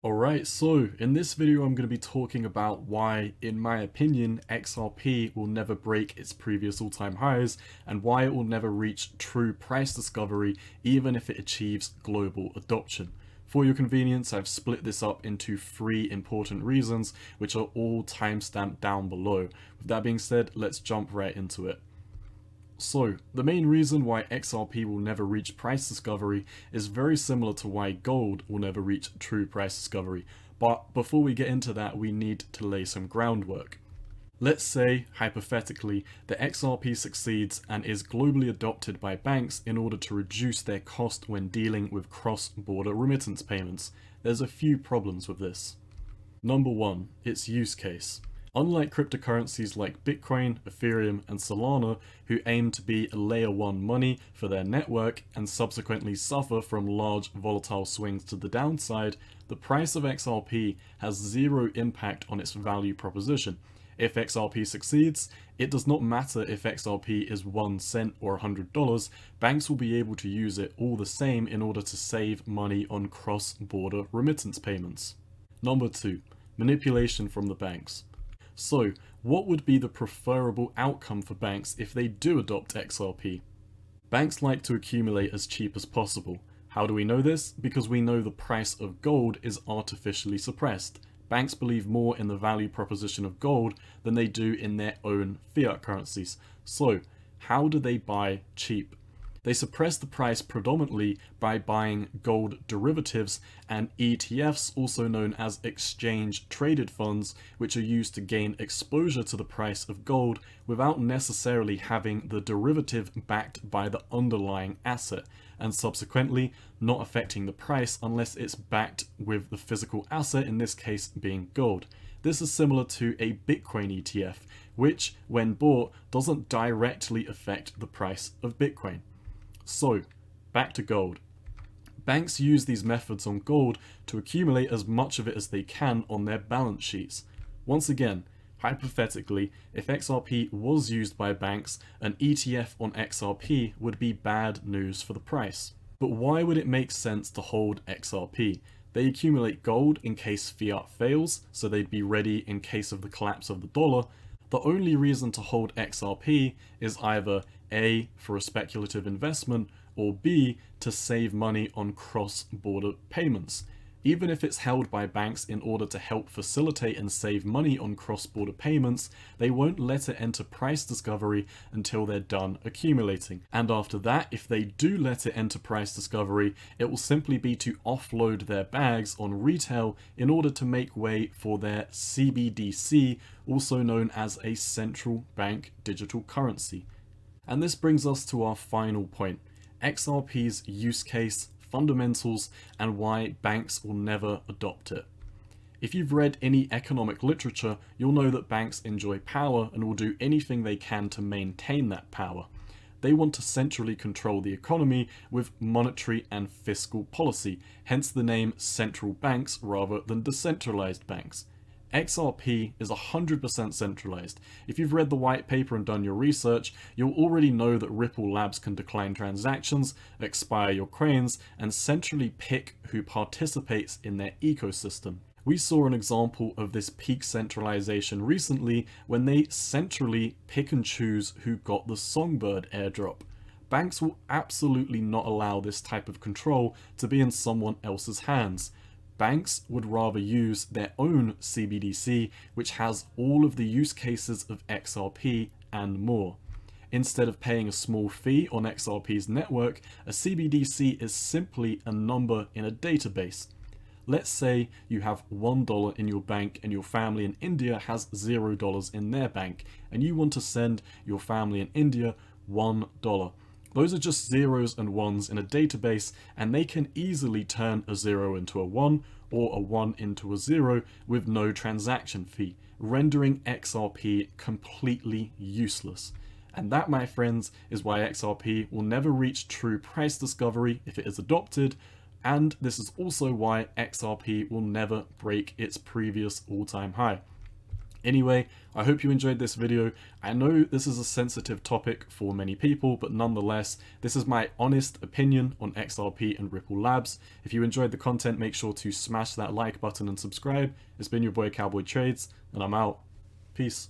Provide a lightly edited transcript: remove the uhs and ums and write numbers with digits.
Alright, so in this video I'm going to be talking about why, in my opinion, XRP will never break its previous all-time highs and why it will never reach true price discovery even if it achieves global adoption. For your convenience, I've split this up into 3 important reasons, which are all timestamped down below. With that being said, let's jump right into it. So, the main reason why XRP will never reach price discovery is very similar to why gold will never reach true price discovery, but before we get into that we need to lay some groundwork. Let's say, hypothetically, that XRP succeeds and is globally adopted by banks in order to reduce their cost when dealing with cross-border remittance payments. There's a few problems with this. Number 1, its use case. Unlike cryptocurrencies like Bitcoin, Ethereum, and Solana, who aim to be a layer 1 money for their network and subsequently suffer from large volatile swings to the downside, the price of XRP has zero impact on its value proposition. If XRP succeeds, it does not matter if XRP is 1 cent or $100, banks will be able to use it all the same in order to save money on cross-border remittance payments. Number 2, manipulation from the banks. So, what would be the preferable outcome for banks if they do adopt XRP? Banks like to accumulate as cheap as possible. How do we know this? Because we know the price of gold is artificially suppressed. Banks believe more in the value proposition of gold than they do in their own fiat currencies. So, how do they buy cheap? They suppress the price predominantly by buying gold derivatives and ETFs, also known as exchange traded funds, which are used to gain exposure to the price of gold without necessarily having the derivative backed by the underlying asset, and subsequently not affecting the price unless it's backed with the physical asset, in this case being gold. This is similar to a Bitcoin ETF, which, when bought, doesn't directly affect the price of Bitcoin. So, back to gold. Banks use these methods on gold to accumulate as much of it as they can on their balance sheets. Once again, hypothetically, if XRP was used by banks, an ETF on XRP would be bad news for the price. But why would it make sense to hold XRP? They accumulate gold in case fiat fails, so they'd be ready in case of the collapse of the dollar. The only reason to hold XRP is either A, for a speculative investment, or B, to save money on cross-border payments. Even if it's held by banks in order to help facilitate and save money on cross-border payments, they won't let it enter price discovery until they're done accumulating. And after that, if they do let it enter price discovery, it will simply be to offload their bags on retail in order to make way for their CBDC, also known as a central bank digital currency. And this brings us to our final point, XRP's use case, fundamentals, and why banks will never adopt it. If you've read any economic literature, you'll know that banks enjoy power and will do anything they can to maintain that power. They want to centrally control the economy with monetary and fiscal policy, hence the name central banks rather than decentralized banks. XRP is 100% centralized. If you've read the white paper and done your research, you'll already know that Ripple Labs can decline transactions, expire your coins, and centrally pick who participates in their ecosystem. We saw an example of this peak centralization recently when they centrally pick and choose who got the Songbird airdrop. Banks will absolutely not allow this type of control to be in someone else's hands. Banks would rather use their own CBDC, which has all of the use cases of XRP and more. Instead of paying a small fee on XRP's network, a CBDC is simply a number in a database. Let's say you have $1 in your bank and your family in India has $0 in their bank, and you want to send your family in India $1. Those are just zeros and ones in a database, and they can easily turn a 0 into a 1 or a 1 into a 0 with no transaction fee, rendering XRP completely useless. And that, my friends, is why XRP will never reach true price discovery if it is adopted, and this is also why XRP will never break its previous all-time high. Anyway, I hope you enjoyed this video. I know this is a sensitive topic for many people, but nonetheless, this is my honest opinion on XRP and Ripple Labs. If you enjoyed the content, make sure to smash that like button and subscribe. It's been your boy Cowboy Trades, and I'm out. Peace.